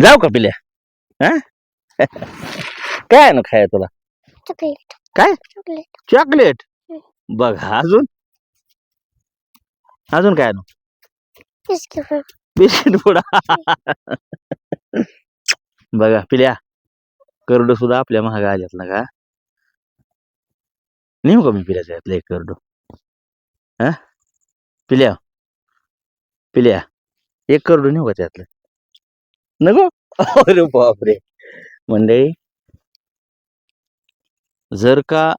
जाऊ का पिल्या? हा काय ना खाय तुला? चॉकलेट काय चॉकलेट चॉकलेट? बघ अजून अजून काय ना बिस्किट बिस्किट पुडा. बघा पिल्या करड सुद्धा आपल्या महाग आल्यात ना का? नेऊ का मी पिल्याच्या यातलं एक करडू? हा पिल्या पिल्या एक करडू नेऊ का त्यातलं? नको. अरे बापरे. मंडळी जर का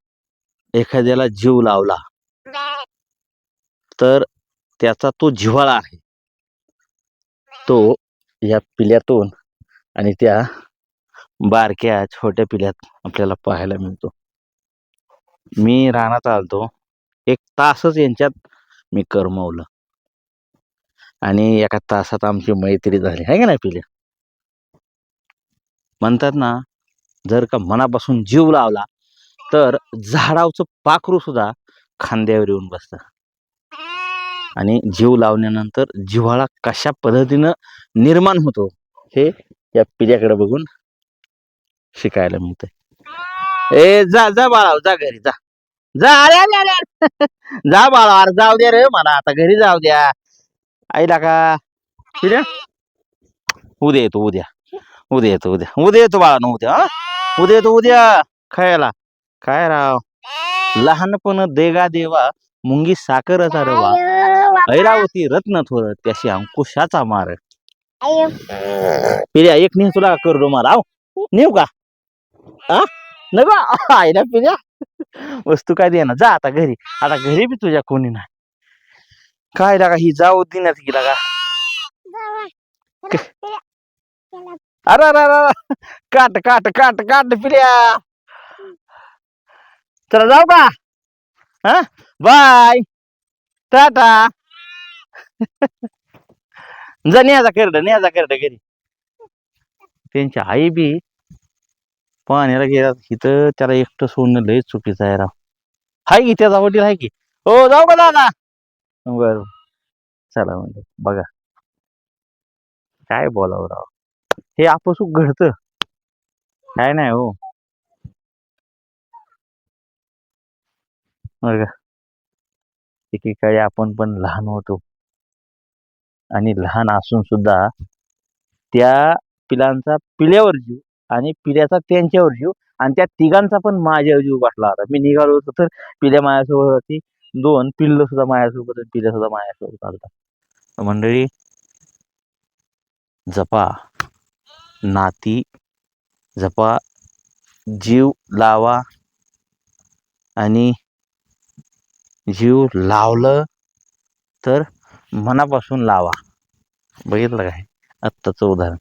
एखाद्याला जीव लावला तर त्याचा तो जिव्हाळा आहे तो या पिल्यातून आणि त्या बारक्या छोट्या पिल्यात आपल्याला पाहायला मिळतो. मी रानात आलतो, 1 तासच यांच्यात मी करमवलं आणि एका तासात आमची मैत्री झाली आहे का नाही पिल्या? म्हणतात ना जर का मनापासून जीव लावला तर झाडावचं पाखरू सुद्धा खांद्यावर येऊन बसतं. आणि जीव लावल्यानंतर जिव्हाळा कशा पद्धतीनं निर्माण होतो हे या पिल्याकडे बघून शिकायला मिळतंय. ए जा जा बाळा जा घरी जा जा. अरे अरे अरे जा बाळा, अरे जाऊ द्या रे मला, आता घरी जाऊ द्या. आईला का पिल्या उद्या येतो, उद्या उद्या येतो, उद्या येतो बाळा न उद्या. उद्या येतो उद्या खायला. काय राव लहानपण देगा देवा मुंगी साखरचा रवा ऐरावती रत्न थोर त्याशी अंकुशाचा मार. पिल्या एक नेऊ तुला करडो मला? आव नेऊ का? नको आईला पिल्या वस्तू काय दे ना. जा आता घरी, आता घरी बी तुझ्या कोणी नाही. काय लागा ही जाऊ देण्यात गेला का? अरे अरे अरे काट काट काट काट पिल्या. चला जाऊ का? हा बाय टाटा. जा न्याचा करड घरी. त्यांची आई बी पाण्याला गेला इथं त्याला एकटं सोडणं लय चुकीचं आहे राव. हाय की त्याचा वडील आहे की? हो जाऊ का दादा? बर चला म्हणजे बघा काय बोलावं राव. हे आपसूक घडतं काय नाही हो. बघा एकेकाळी आपण पण लहान होतो आणि लहान असून सुद्धा त्या पिलांचा पिल्यावर जीव आणि पिल्याचा त्यांच्यावर जीव आणि त्या तिघांचा पण माझ्यावर जीव वाटला होता. मी निघालो होतो तर पिल्या माझ्यासोबत होती, 2 पिल्ल सुद्धा माझ्यासोबत, पिल्या सुद्धा माझ्यासोबत आलता. मंडळी जपा नाती, जपा जीव लावा आणि जीव लावलं तर मनापासून लावा. बघितलं काय आत्ताचं उदाहरण.